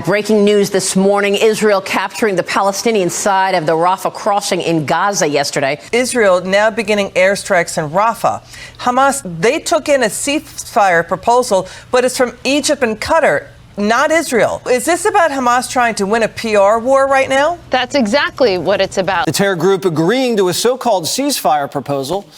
Breaking news this morning, Israel capturing the Palestinian side of the Rafah crossing in Gaza yesterday. Israel now beginning airstrikes in Rafah. Hamas, they took in a ceasefire proposal, but it's from Egypt and Qatar, not Israel. Is this about Hamas trying to win a PR war right now? That's exactly what it's about. The terror group agreeing to a so-called ceasefire proposal,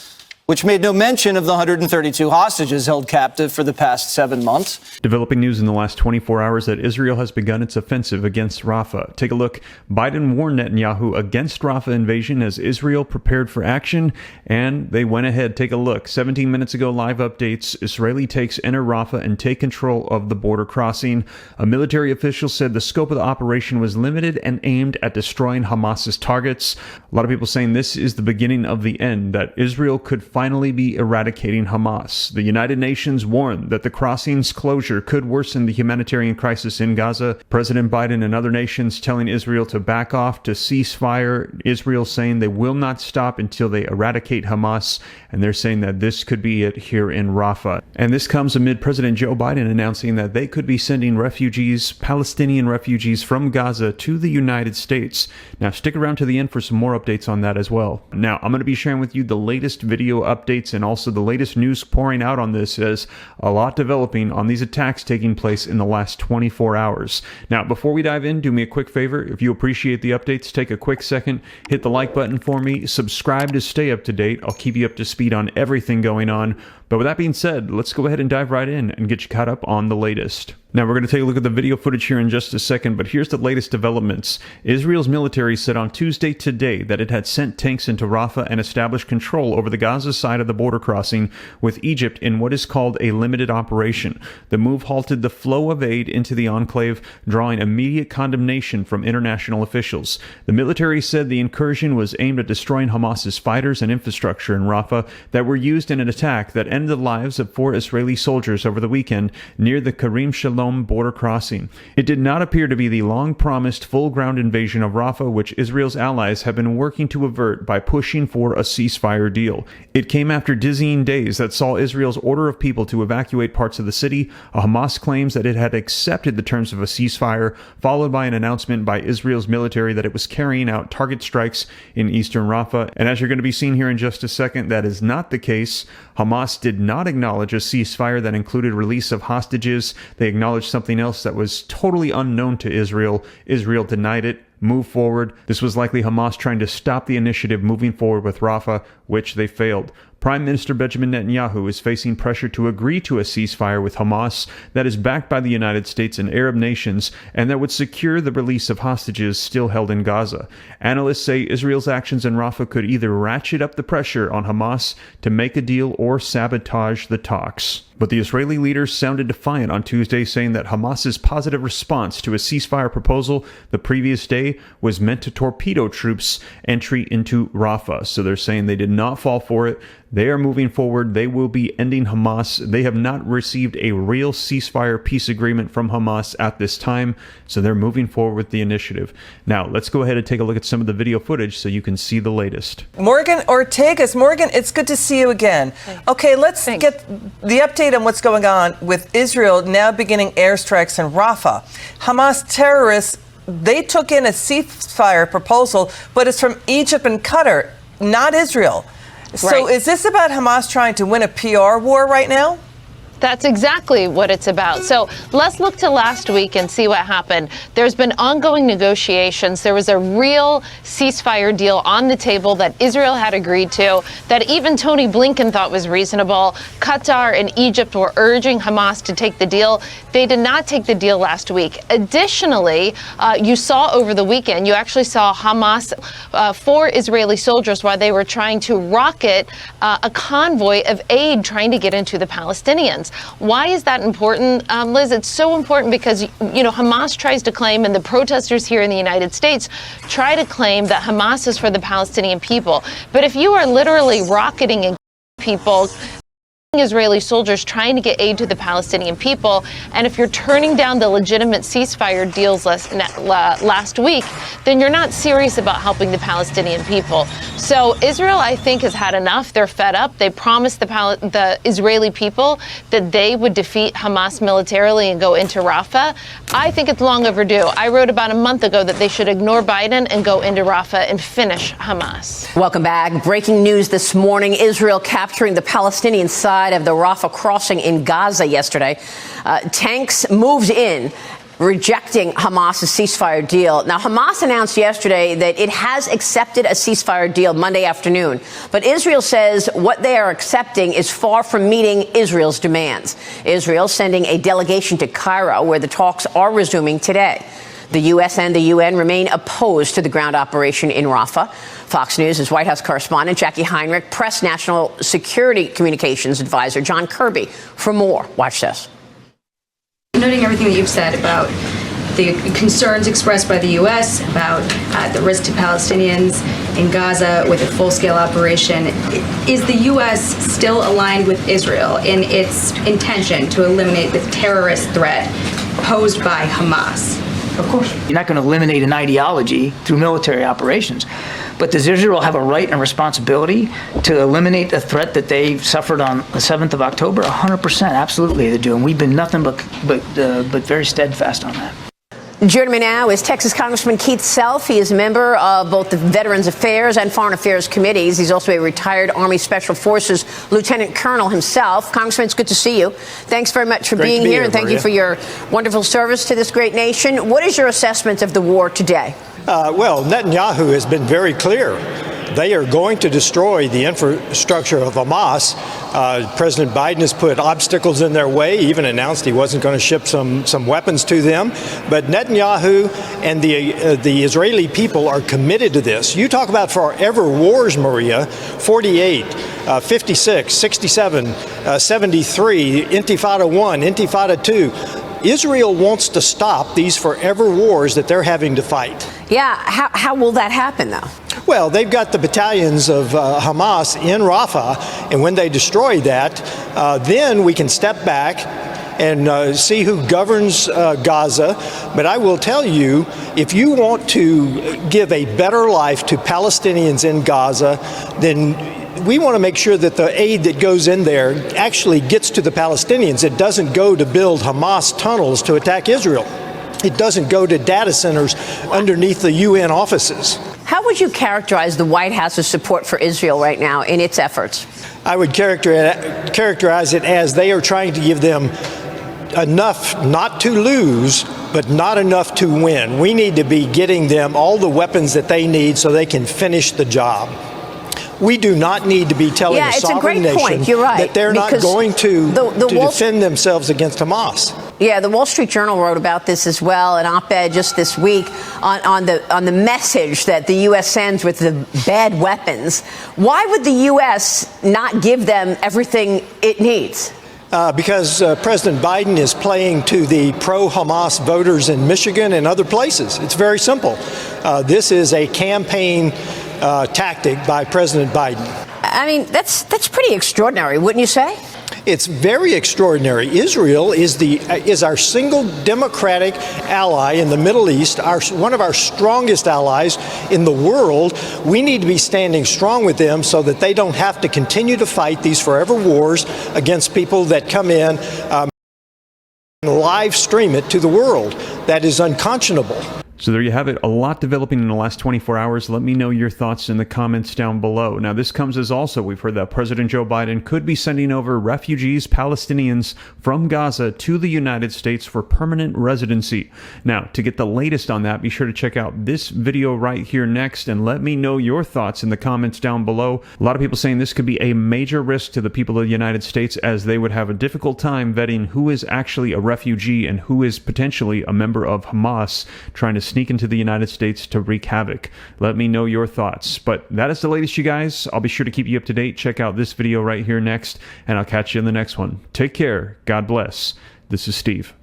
which made no mention of the 132 hostages held captive for the past 7 months. Developing news in the last 24 hours that Israel has begun its offensive against Rafah. Take a look. Biden warned Netanyahu against Rafah invasion as Israel prepared for action, and they went ahead. Take a look. 17 minutes ago, live updates. Israeli takes enter Rafah and take control of the border crossing. A military official said the scope of the operation was limited and aimed at destroying Hamas's targets. A lot of people saying this is the beginning of the end, that Israel could finally be eradicating Hamas. The United Nations warned that the crossing's closure could worsen the humanitarian crisis in Gaza. President Biden and other nations telling Israel to back off, to cease fire. Israel saying they will not stop until they eradicate Hamas, and they're saying that this could be it here in Rafah. And this comes amid President Joe Biden announcing that they could be sending refugees, Palestinian refugees from Gaza to the United States. Now stick around to the end for some more updates on that as well. Now I'm going to be sharing with you the latest video updates and also the latest news pouring out on this, as a lot developing on these attacks taking place in the last 24 hours. Now, before we dive in, do me a quick favor. If you appreciate the updates, take a quick second, hit the like button for me, subscribe to stay up to date. I'll keep you up to speed on everything going on. But with that being said, let's go ahead and dive right in and get you caught up on the latest. Now, we're going to take a look at the video footage here in just a second, but here's the latest developments. Israel's military said on Tuesday today that it had sent tanks into Rafah and established control over the Gaza side of the border crossing with Egypt in what is called a limited operation. The move halted the flow of aid into the enclave, drawing immediate condemnation from international officials. The military said the incursion was aimed at destroying Hamas's fighters and infrastructure in Rafah that were used in an attack that ended the lives of 4 Israeli soldiers over the weekend near the Karim Shalom border crossing. It did not appear to be the long-promised full-ground invasion of Rafah, which Israel's allies have been working to avert by pushing for a ceasefire deal. It came after dizzying days that saw Israel's order of people to evacuate parts of the city. Hamas claims that it had accepted the terms of a ceasefire, followed by an announcement by Israel's military that it was carrying out target strikes in eastern Rafah. And as you're going to be seeing here in just a second, that is not the case. Hamas did not acknowledge a ceasefire that included release of hostages. They acknowledged something else that was totally unknown to Israel. Israel denied it. Move forward. This was likely Hamas trying to stop the initiative moving forward with Rafah, which they failed. Prime Minister Benjamin Netanyahu is facing pressure to agree to a ceasefire with Hamas that is backed by the United States and Arab nations and that would secure the release of hostages still held in Gaza. Analysts say Israel's actions in Rafah could either ratchet up the pressure on Hamas to make a deal or sabotage the talks. But the Israeli leaders sounded defiant on Tuesday, saying that Hamas's positive response to a ceasefire proposal the previous day was meant to torpedo troops' entry into Rafah. So they're saying they did not fall for it. They are moving forward. They will be ending Hamas. They have not received a real ceasefire peace agreement from Hamas at this time, so they're moving forward with the initiative. Now, let's go ahead and take a look at some of the video footage so you can see the latest. Morgan Ortegas. Morgan, it's good to see you again. Okay, let's get the update on what's going on with Israel now beginning airstrikes in Rafah. Hamas terrorists, they took in a ceasefire proposal, but it's from Egypt and Qatar, not Israel. So is this about Hamas trying to win a PR war right now? That's exactly what it's about. So let's look to last week and see what happened. There's been ongoing negotiations. There was a real ceasefire deal on the table that Israel had agreed to, that even Tony Blinken thought was reasonable. Qatar and Egypt were urging Hamas to take the deal. They did not take the deal last week. Additionally, you saw over the weekend, you actually saw Hamas, 4 Israeli soldiers, while they were trying to rocket a convoy of aid trying to get into the Palestinians. Why is that important, Liz? It's so important because, Hamas tries to claim, and the protesters here in the United States try to claim, that Hamas is for the Palestinian people. But if you are literally rocketing people Israeli soldiers trying to get aid to the Palestinian people. And if you're turning down the legitimate ceasefire deals last week, then you're not serious about helping the Palestinian people. So Israel, I think, has had enough. They're fed up. They promised the Israeli people that they would defeat Hamas militarily and go into Rafah. I think it's long overdue. I wrote about a month ago that they should ignore Biden and go into Rafah and finish Hamas. Welcome back. Breaking news this morning. Israel capturing the Palestinian side of the Rafah crossing in Gaza yesterday. Tanks moved in, rejecting Hamas's ceasefire deal. Now, Hamas announced yesterday that it has accepted a ceasefire deal Monday afternoon. But Israel says what they are accepting is far from meeting Israel's demands. Israel sending a delegation to Cairo, where the talks are resuming today. The U.S. and the U.N. remain opposed to the ground operation in Rafah. Fox News' White House correspondent Jackie Heinrich pressed National Security Communications Advisor John Kirby for more. Watch this. Noting everything that you've said about the concerns expressed by the U.S. about the risk to Palestinians in Gaza with a full-scale operation, is the U.S. still aligned with Israel in its intention to eliminate the terrorist threat posed by Hamas? Of course. You're not going to eliminate an ideology through military operations. But does Israel have a right and responsibility to eliminate the threat that they suffered on the 7th of October? 100%, absolutely they do. And we've been nothing but very steadfast on that. Joining me now is Texas Congressman Keith Self. He is a member of both the Veterans Affairs and Foreign Affairs committees. He's also a retired Army Special Forces Lieutenant Colonel himself. Congressman, it's good to see you. Thanks very much for being here, and thank you for your wonderful service to this great nation. What is your assessment of the war today? Well, Netanyahu has been very clear. They are going to destroy the infrastructure of Hamas. President Biden has put obstacles in their way, even announced he wasn't going to ship some weapons to them. But Netanyahu and the Israeli people are committed to this. You talk about forever wars, Maria, 48, 56, 67, 73, Intifada 1, Intifada 2. Israel wants to stop these forever wars that they're having to fight. Yeah, how will that happen, though? Well, they've got the battalions of Hamas in Rafah, and when they destroy that, then we can step back and see who governs Gaza. But I will tell you, if you want to give a better life to Palestinians in Gaza, then we want to make sure that the aid that goes in there actually gets to the Palestinians. It doesn't go to build Hamas tunnels to attack Israel. It doesn't go to data centers underneath the UN offices. How would you characterize the White House's support for Israel right now in its efforts? I would characterize it as they are trying to give them enough not to lose, but not enough to win. We need to be getting them all the weapons that they need so they can finish the job. We do not need to be telling a sovereign nation that they're not going to defend themselves against Hamas. Yeah, the Wall Street Journal wrote about this as well, an op-ed just this week on the message that the U.S. sends with the bad weapons. Why would the U.S. not give them everything it needs? Because President Biden is playing to the pro-Hamas voters in Michigan and other places. It's very simple. This is a campaign tactic by President Biden. I mean, that's pretty extraordinary, wouldn't you say? It's very extraordinary. Israel is our single democratic ally in the Middle East, one of our strongest allies in the world. We need to be standing strong with them so that they don't have to continue to fight these forever wars against people that come in and live stream it to the world. That is unconscionable. So there you have it. A lot developing in the last 24 hours. Let me know your thoughts in the comments down below. Now, this comes as also we've heard that President Joe Biden could be sending over refugees, Palestinians from Gaza to the United States for permanent residency. Now, to get the latest on that, be sure to check out this video right here next and let me know your thoughts in the comments down below. A lot of people saying this could be a major risk to the people of the United States, as they would have a difficult time vetting who is actually a refugee and who is potentially a member of Hamas trying to sneak into the United States to wreak havoc. Let me know your thoughts. But that is the latest, you guys. I'll be sure to keep you up to date. Check out this video right here next, and I'll catch you in the next one. Take care. God bless. This is Steve.